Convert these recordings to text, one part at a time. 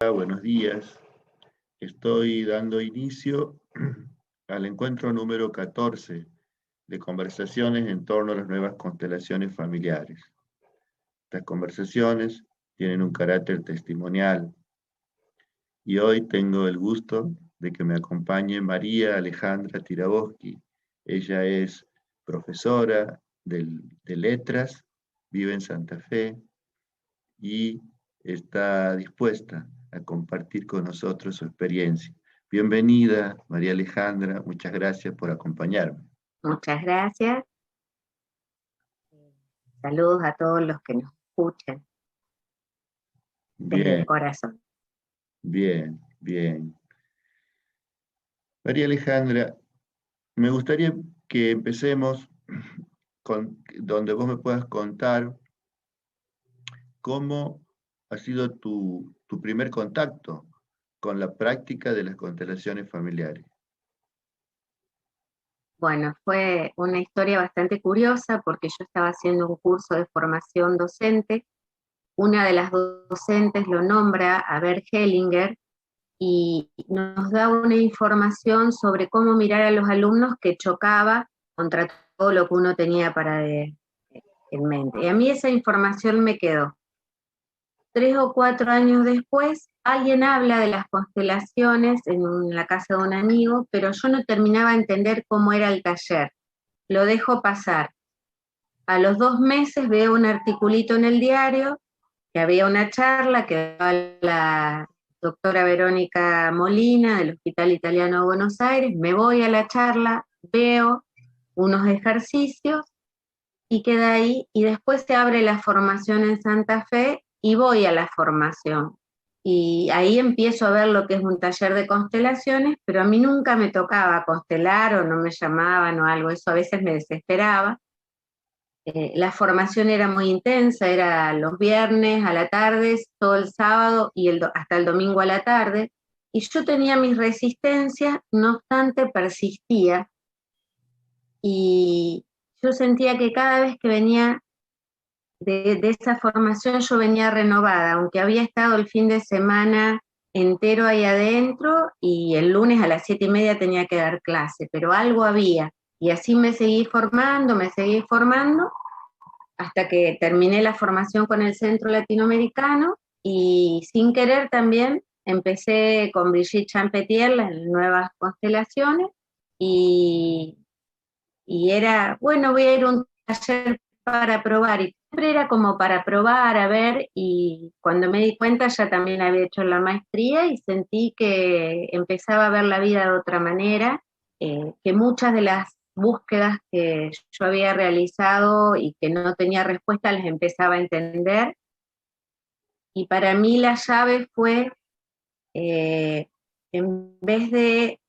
Buenos días. Estoy dando inicio al encuentro número 14 de conversaciones en torno a las nuevas constelaciones familiares. Estas conversaciones tienen un carácter testimonial y hoy tengo el gusto de que me acompañe María Alejandra Tiraboschi. Ella es profesora de letras, vive en Santa Fe y está dispuesta a compartir con nosotros su experiencia. Bienvenida, María Alejandra, muchas gracias por acompañarme. Muchas gracias. Saludos a todos los que nos escuchan desde Bien, el corazón. bien. María Alejandra, me gustaría que empecemos con donde vos me puedas contar cómo ha sido tu primer contacto con la práctica de las constelaciones familiares. Bueno, fue una historia bastante curiosa porque yo estaba haciendo un curso de formación docente. Una de las docentes lo nombra a Bert Hellinger y nos da una información sobre cómo mirar a los alumnos que chocaba contra todo lo que uno tenía en mente. Y a mí esa información me quedó. 3 o 4 años después, alguien habla de las constelaciones en la casa de un amigo, pero yo no terminaba de entender cómo era el taller. Lo dejo pasar. A los 2 meses veo un articulito en el diario que había una charla que daba la doctora Verónica Molina del Hospital Italiano de Buenos Aires. Me voy a la charla, veo unos ejercicios y queda ahí, y después se abre la formación en Santa Fe y voy a la formación. Y ahí empiezo a ver lo que es un taller de constelaciones, pero a mí nunca me tocaba constelar o no me llamaban o algo, eso a veces me desesperaba. La formación era muy intensa, era los viernes a la tarde, todo el sábado y hasta el domingo a la tarde, y yo tenía mis resistencias, no obstante persistía, y yo sentía que cada vez que venía de esa formación yo venía renovada, aunque había estado el fin de semana entero ahí adentro y el lunes a las 7:30 tenía que dar clase, pero algo había. Y así me seguí formando, hasta que terminé la formación con el Centro Latinoamericano y sin querer también empecé con Brigitte Champetier, las nuevas constelaciones, y, y era, bueno, voy a ir a un taller para probar, y siempre era como para probar, a ver, y cuando me di cuenta ya también había hecho la maestría y sentí que empezaba a ver la vida de otra manera, que muchas de las búsquedas que yo había realizado y que no tenía respuesta las empezaba a entender, y para mí la llave fue, en vez de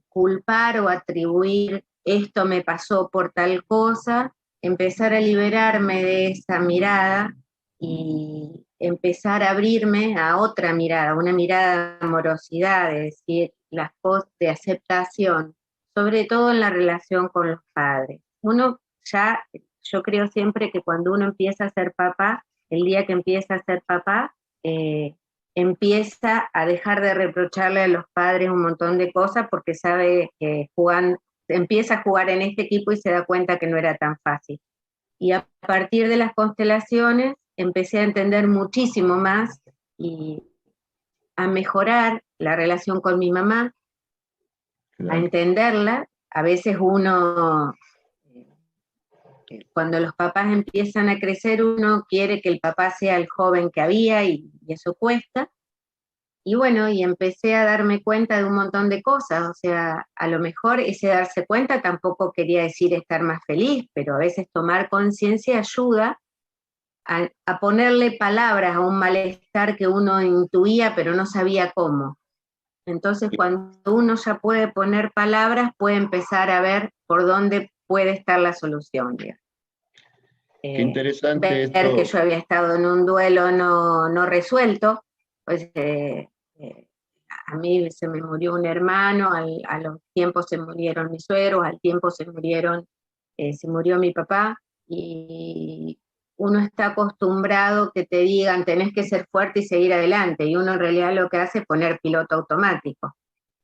culpar o atribuir esto me pasó por tal cosa, empezar a liberarme de esa mirada y empezar a abrirme a otra mirada, una mirada de amorosidad, de decir las cosas, de aceptación, sobre todo en la relación con los padres. Yo creo siempre que cuando uno empieza a ser papá, el día que empieza a ser papá, empieza a dejar de reprocharle a los padres un montón de cosas porque sabe que empieza a jugar en este equipo y se da cuenta que no era tan fácil. Y a partir de las constelaciones empecé a entender muchísimo más y a mejorar la relación con mi mamá, a Claro. entenderla. A veces uno, cuando los papás empiezan a crecer, uno quiere que el papá sea el joven que había y eso cuesta. Y bueno, y empecé a darme cuenta de un montón de cosas, o sea, a lo mejor ese darse cuenta tampoco quería decir estar más feliz, pero a veces tomar conciencia ayuda a ponerle palabras a un malestar que uno intuía pero no sabía cómo. Entonces, cuando uno ya puede poner palabras, puede empezar a ver por dónde puede estar la solución, digamos. Qué interesante Ver que esto. yo había estado en un duelo no resuelto, pues a mí se me murió un hermano, a los tiempos se murieron mis suegros, al tiempo se murió mi papá, y uno está acostumbrado que te digan tenés que ser fuerte y seguir adelante, y uno en realidad lo que hace es poner piloto automático.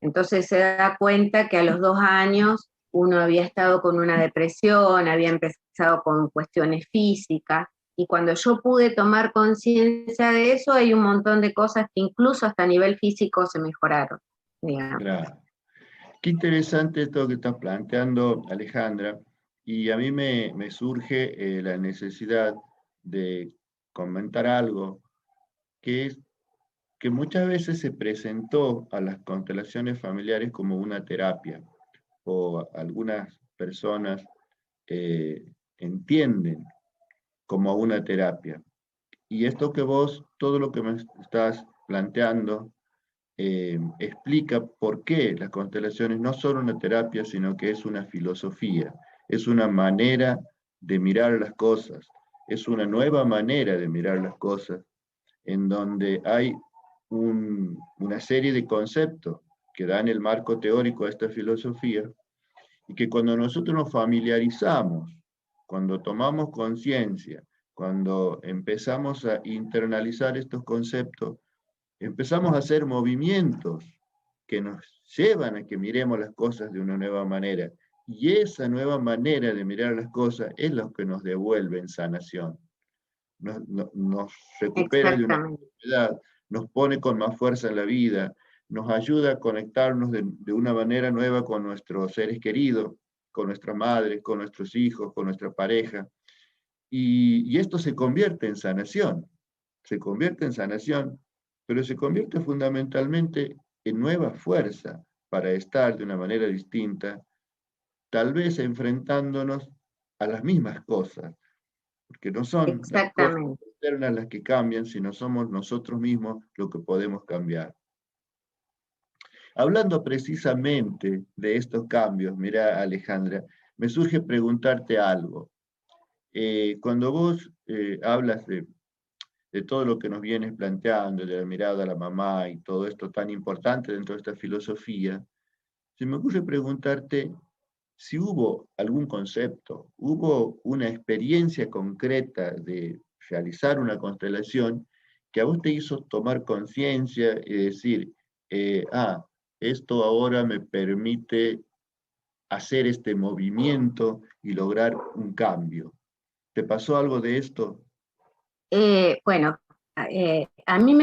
Entonces se da cuenta que a los 2 años uno había estado con una depresión, había empezado con cuestiones físicas, y cuando yo pude tomar conciencia de eso, hay un montón de cosas que incluso hasta a nivel físico se mejoraron, digamos. Claro. Qué interesante esto que estás planteando, Alejandra, y a mí me surge la necesidad de comentar algo que es que muchas veces se presentó a las constelaciones familiares como una terapia, o algunas personas eh, entienden como una terapia. Y esto que vos, todo lo que me estás planteando, explica por qué las constelaciones no son una terapia, sino que es una filosofía, es una manera de mirar las cosas, es una nueva manera de mirar las cosas, en donde hay una serie de conceptos que dan el marco teórico a esta filosofía, y que cuando nosotros nos familiarizamos, cuando tomamos conciencia, cuando empezamos a internalizar estos conceptos, empezamos a hacer movimientos que nos llevan a que miremos las cosas de una nueva manera. Y esa nueva manera de mirar las cosas es lo que nos devuelve en sanación. Nos recupera de una enfermedad, nos pone con más fuerza en la vida, nos ayuda a conectarnos de una manera nueva con nuestros seres queridos, con nuestra madre, con nuestros hijos, con nuestra pareja. Y esto se convierte en sanación, se convierte en sanación, pero se convierte fundamentalmente en nueva fuerza para estar de una manera distinta, tal vez enfrentándonos a las mismas cosas, porque no son las cosas Exactamente. externas las que cambian, sino somos nosotros mismos lo que podemos cambiar. Hablando precisamente de estos cambios, mira, Alejandra, me surge preguntarte algo. Cuando vos hablas de todo lo que nos vienes planteando, de la mirada a la mamá y todo esto tan importante dentro de esta filosofía, se me ocurre preguntarte si hubo algún concepto, hubo una experiencia concreta de realizar una constelación que a vos te hizo tomar conciencia y decir, esto ahora me permite hacer este movimiento y lograr un cambio. ¿Te pasó algo de esto? Bueno, a mí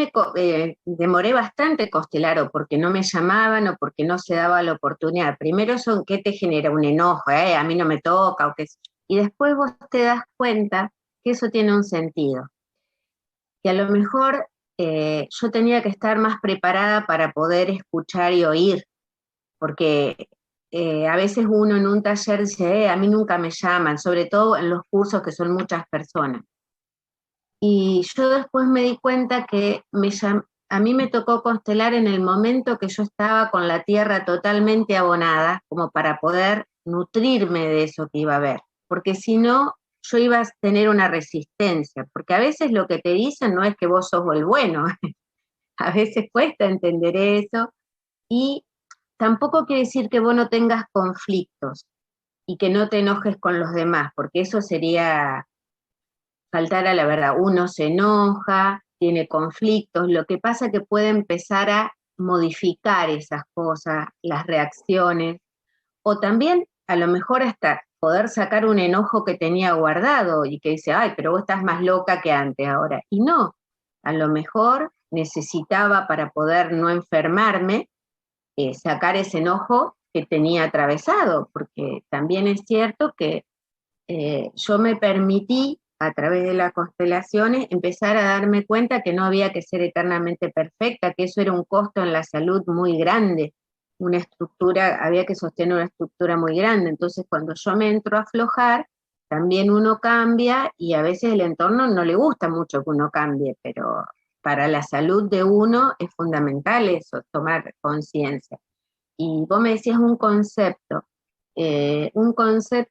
demoré bastante constelar, o porque no me llamaban o porque no se daba la oportunidad. Primero eso, ¿qué te genera? Un enojo, a mí no me toca, y después vos te das cuenta que eso tiene un sentido. Que a lo mejor yo tenía que estar más preparada para poder escuchar y oír, porque a veces uno en un taller dice, a mí nunca me llaman, sobre todo en los cursos que son muchas personas. Y yo después me di cuenta que a mí me tocó constelar en el momento que yo estaba con la tierra totalmente abonada, como para poder nutrirme de eso que iba a ver. Porque si no, yo iba a tener una resistencia, porque a veces lo que te dicen no es que vos sos el bueno, a veces cuesta entender eso, y tampoco quiere decir que vos no tengas conflictos y que no te enojes con los demás, porque eso sería faltar a la verdad. Uno se enoja, tiene conflictos, lo que pasa es que puede empezar a modificar esas cosas, las reacciones, o también a lo mejor hasta poder sacar un enojo que tenía guardado y que dice, ay, pero vos estás más loca que antes ahora. Y no, a lo mejor necesitaba, para poder no enfermarme, sacar ese enojo que tenía atravesado, porque también es cierto que yo me permití, a través de las constelaciones, empezar a darme cuenta que no había que ser eternamente perfecta, que eso era un costo en la salud muy grande, una estructura, había que sostener una estructura muy grande. Entonces, cuando yo me entro a aflojar, también uno cambia, y a veces el entorno no le gusta mucho que uno cambie, pero para la salud de uno es fundamental eso, tomar conciencia. Y vos me decías un concepto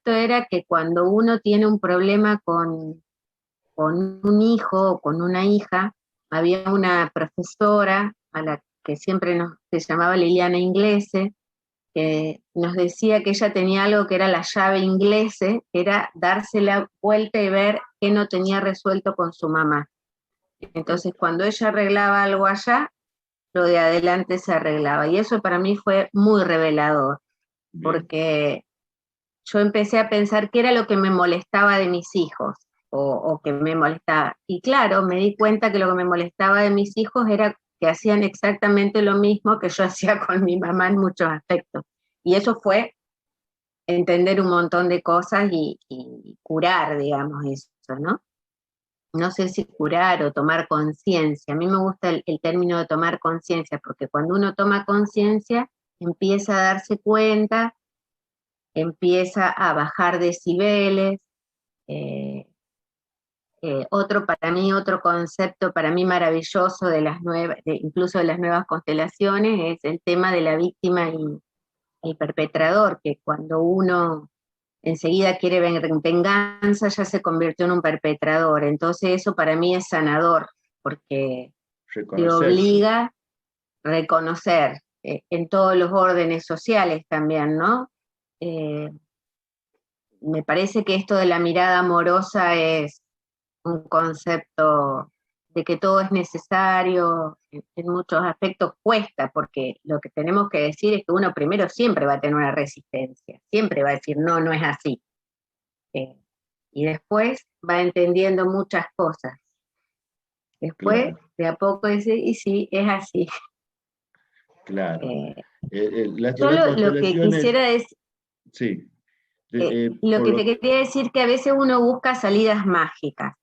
era que cuando uno tiene un problema con un hijo o con una hija, había una profesora a la que siempre se llamaba Liliana Inglese, que nos decía que ella tenía algo que era la llave inglese, que era darse la vuelta y ver qué no tenía resuelto con su mamá. Entonces, cuando ella arreglaba algo allá, lo de adelante se arreglaba. Y eso para mí fue muy revelador, porque yo empecé a pensar qué era lo que me molestaba de mis hijos, o que me molestaba. Y claro, me di cuenta que lo que me molestaba de mis hijos era que hacían exactamente lo mismo que yo hacía con mi mamá en muchos aspectos. Y eso fue entender un montón de cosas y curar, digamos, eso, ¿no? No sé si curar o tomar conciencia. A mí me gusta el término de tomar conciencia, porque cuando uno toma conciencia, empieza a darse cuenta, empieza a bajar decibeles. Para mí, otro concepto para mí maravilloso de las nuevas, incluso de las nuevas constelaciones, es el tema de la víctima y el perpetrador, que cuando uno enseguida quiere venganza, ya se convirtió en un perpetrador. Entonces eso para mí es sanador, porque te obliga a reconocer en todos los órdenes sociales también, ¿no? Me parece que esto de la mirada amorosa es un concepto de que todo es necesario, en muchos aspectos cuesta, porque lo que tenemos que decir es que uno primero siempre va a tener una resistencia, siempre va a decir, no, no es así. Y después va entendiendo muchas cosas. Después, claro, de a poco dice, y sí, es así. Claro. Yo lo que quisiera es... Sí. Lo que te quería decir que a veces uno busca salidas mágicas.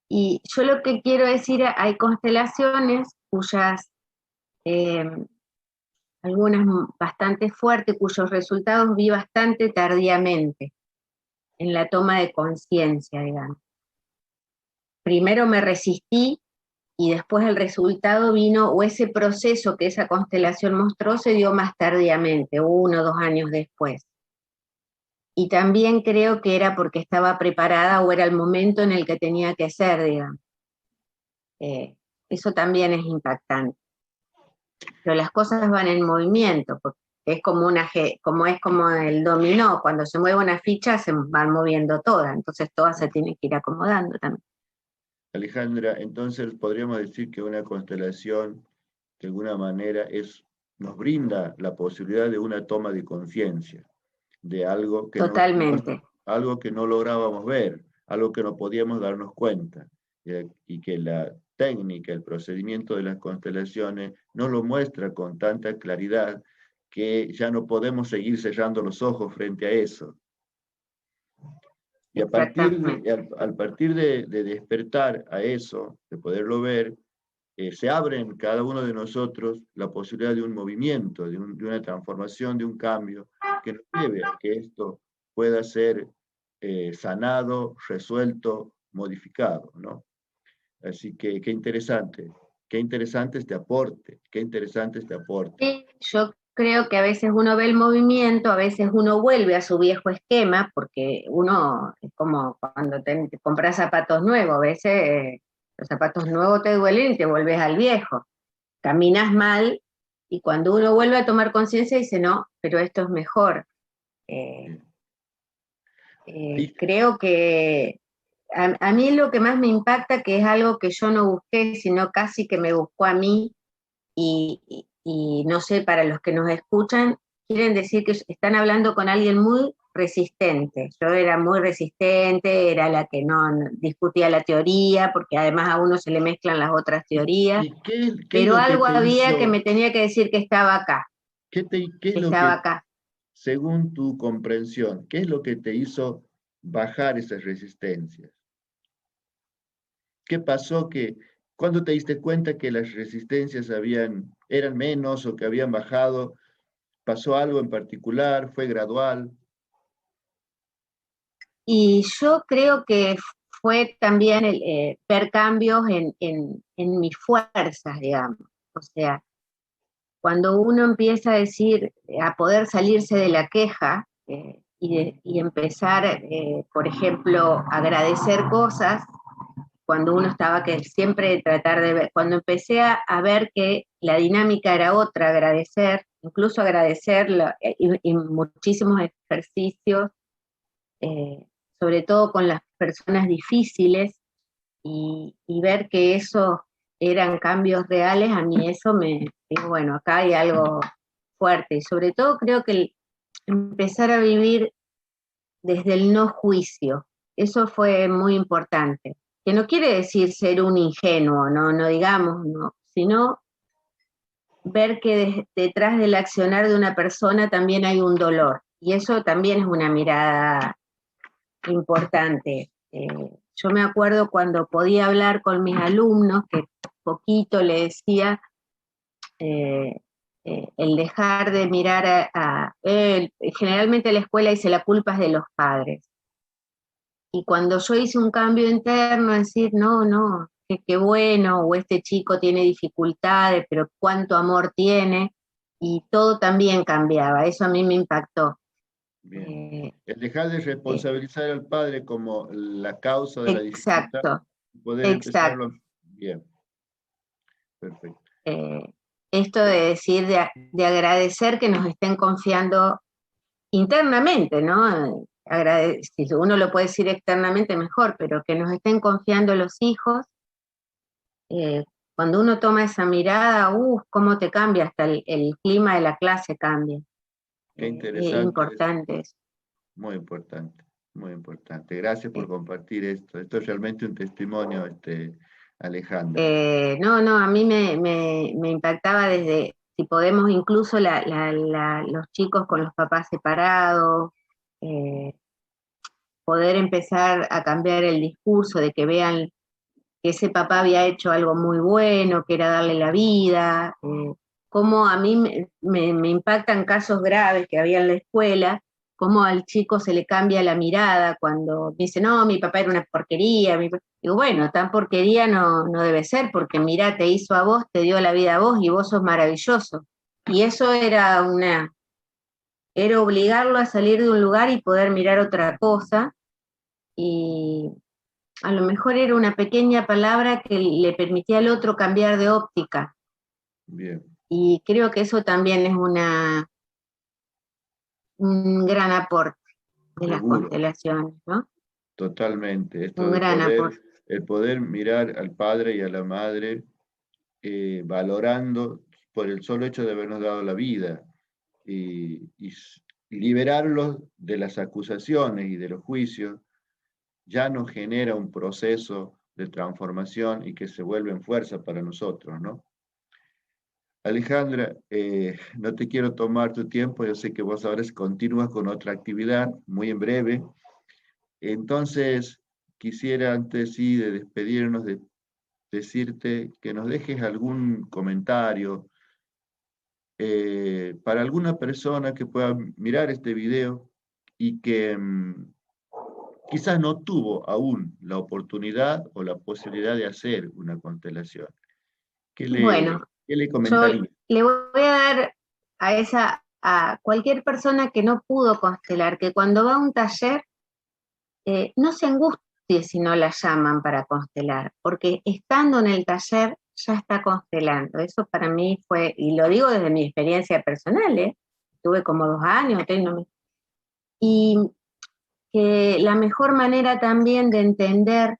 Y yo lo que quiero decir, hay constelaciones cuyas, algunas bastante fuertes, cuyos resultados vi bastante tardíamente en la toma de conciencia, digamos. Primero me resistí y después el resultado vino, o ese proceso que esa constelación mostró se dio más tardíamente, 1 o 2 años después. Y también creo que era porque estaba preparada o era el momento en el que tenía que ser, digamos. Eso también es impactante. Pero las cosas van en movimiento, porque es como como el dominó, cuando se mueve una ficha se van moviendo todas, entonces todas se tienen que ir acomodando también. Alejandra, entonces podríamos decir que una constelación, de alguna manera, nos brinda la posibilidad de una toma de conciencia, de algo que Totalmente. Algo que no lográbamos ver, algo que no podíamos darnos cuenta, y que la técnica, el procedimiento de las constelaciones nos lo muestra con tanta claridad que ya no podemos seguir cerrando los ojos frente a eso. Y al partir de despertar a eso, de poderlo ver, se abre en cada uno de nosotros la posibilidad de un movimiento, de una transformación, de un cambio, que nos lleve a que esto pueda ser sanado, resuelto, modificado, ¿no? Así que qué interesante este aporte, qué interesante este aporte. Sí, yo creo que a veces uno ve el movimiento, a veces uno vuelve a su viejo esquema, porque uno, es como cuando te compras zapatos nuevos, a veces los zapatos nuevos te duelen y te vuelves al viejo. Caminas mal y cuando uno vuelve a tomar conciencia dice, no, pero esto es mejor. Creo que a mí lo que más me impacta, que es algo que yo no busqué, sino casi que me buscó a mí, y no sé, para los que nos escuchan, quieren decir que están hablando con alguien muy resistente. Yo era muy resistente, era la que no discutía la teoría, porque además a uno se le mezclan las otras teorías, pero algo había que me tenía que decir que estaba acá. ¿Qué es lo que, acá? Según tu comprensión, qué es lo que te hizo bajar esas resistencias? ¿Qué pasó cuando te diste cuenta que las resistencias eran menos o que habían bajado? ¿Pasó algo en particular? ¿Fue gradual? Y yo creo que fue también ver cambios en mis fuerzas, digamos. O sea, cuando uno empieza a decir, a poder salirse de la queja y empezar, por ejemplo, a agradecer cosas, cuando uno estaba que siempre tratar de ver, cuando empecé a ver que la dinámica era otra, agradecer, incluso agradecer y muchísimos ejercicios sobre todo con las personas difíciles, y ver que esos eran cambios reales, a mí eso digo, bueno, acá hay algo fuerte, y sobre todo creo que empezar a vivir desde el no juicio, eso fue muy importante, que no quiere decir ser un ingenuo, no digamos, no, sino ver que detrás del accionar de una persona también hay un dolor, y eso también es una mirada importante. Yo me acuerdo cuando podía hablar con mis alumnos, que poquito le decía, el dejar de mirar generalmente la escuela dice la culpa es de los padres. Y cuando yo hice un cambio interno, decir, no, qué bueno, o este chico tiene dificultades, pero cuánto amor tiene, y todo también cambiaba, eso a mí me impactó. Bien. El dejar de responsabilizar al padre como la causa de la dificultad, exacto, poder exacto. empezarlo bien. Perfecto. Esto de decir, de agradecer que nos estén confiando internamente, ¿no? Si uno lo puede decir externamente mejor, pero que nos estén confiando los hijos, cuando uno toma esa mirada, cómo te cambia, hasta el clima de la clase cambia. Qué Es interesante. importante eso. Muy importante, muy importante. Gracias por compartir esto. Esto es realmente un testimonio, Alejandra. No, a mí me impactaba desde, si podemos, incluso los chicos con los papás separados, poder empezar a cambiar el discurso, de que vean que ese papá había hecho algo muy bueno, que era darle la vida, cómo a mí me impactan casos graves que había en la escuela, cómo al chico se le cambia la mirada cuando dice, no, mi papá era una porquería. Digo, bueno, tan porquería no debe ser, porque mirá, te hizo a vos, te dio la vida a vos, y vos sos maravilloso. Y eso era obligarlo a salir de un lugar y poder mirar otra cosa, y a lo mejor era una pequeña palabra que le permitía al otro cambiar de óptica. Bien. Y creo que eso también es un gran aporte de las Seguro. constelaciones, ¿no? Totalmente. Esto Un de gran aporte. el poder mirar al padre y a la madre valorando por el solo hecho de habernos dado la vida y liberarlos de las acusaciones y de los juicios, ya nos genera un proceso de transformación y que se vuelve en fuerza para nosotros, ¿no? Alejandra, no te quiero tomar tu tiempo, yo sé que vos ahora continúas con otra actividad muy en breve. Entonces, quisiera antes sí de despedirnos, de decirte que nos dejes algún comentario para alguna persona que pueda mirar este video y que quizás no tuvo aún la oportunidad o la posibilidad de hacer una constelación. Bueno, ¿Qué le yo comentaría? le voy a dar a cualquier persona que no pudo constelar, que cuando va a un taller, no se angustie si no la llaman para constelar, porque estando en el taller ya está constelando. Eso para mí fue, y lo digo desde mi experiencia personal, tuve como 2 años, y que la mejor manera también de entender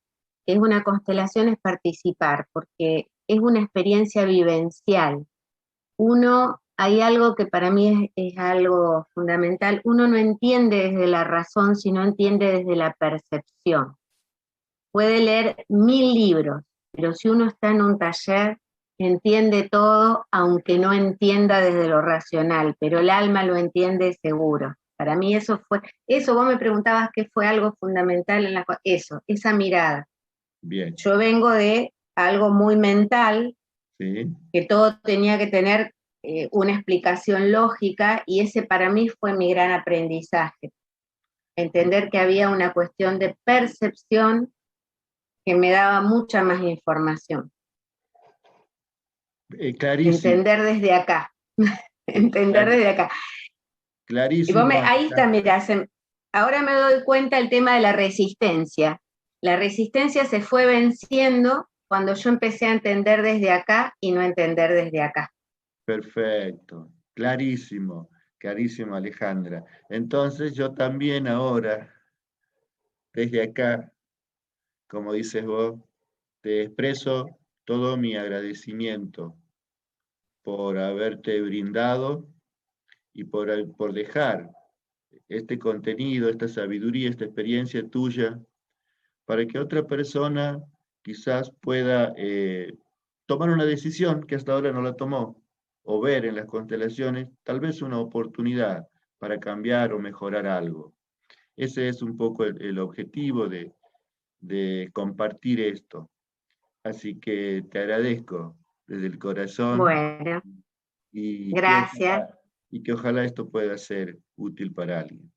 que es una constelación es participar, porque es una experiencia vivencial. Hay algo que para mí es algo fundamental, uno no entiende desde la razón, sino entiende desde la percepción. Puede leer 1000 libros, pero si uno está en un taller, entiende todo, aunque no entienda desde lo racional, pero el alma lo entiende seguro. Para mí eso vos me preguntabas qué fue algo fundamental esa mirada. Bien. Yo vengo de algo muy mental, ¿Sí? que todo tenía que tener una explicación lógica, y ese para mí fue mi gran aprendizaje. Entender que había una cuestión de percepción que me daba mucha más información. Clarísimo. Entender desde acá. Entender desde acá. Y Clarísimo. ahí está, mirá, ahora me doy cuenta el tema de la resistencia. La resistencia se fue venciendo cuando yo empecé a entender desde acá y no entender desde acá. Perfecto, clarísimo, clarísimo, Alejandra. Entonces yo también ahora desde acá, como dices vos, te expreso todo mi agradecimiento por haberte brindado y por dejar este contenido, esta sabiduría, esta experiencia tuya, para que otra persona quizás pueda tomar una decisión que hasta ahora no la tomó, o ver en las constelaciones tal vez una oportunidad para cambiar o mejorar algo. Ese es un poco el objetivo de compartir esto. Así que te agradezco desde el corazón Bueno, y gracias. y que ojalá esto pueda ser útil para alguien.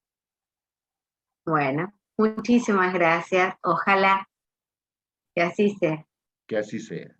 Bueno, muchísimas gracias. Ojalá que así sea. Que así sea.